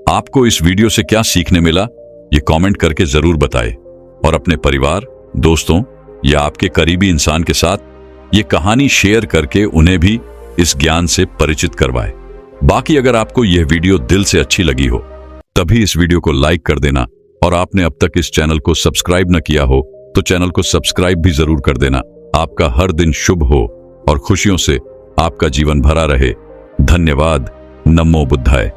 आपको इस वीडियो से क्या सीखने मिला, ये कमेंट करके जरूर बताएं और अपने परिवार, दोस्तों या आपके करीबी इंसान के साथ ये कहानी शेयर करके उन्हें भी इस ज्ञान से परिचित करवाएं। बाकी अगर आपको यह वीडियो दिल से अच्छी लगी हो, तभी इस वीडियो को लाइक कर देना, और आपने अब तक इस चैनल को सब्सक्राइब न किया हो तो चैनल को सब्सक्राइब भी जरूर कर देना। आपका हर दिन शुभ हो और खुशियों से आपका जीवन भरा रहे। धन्यवाद। नमो बुद्धाय।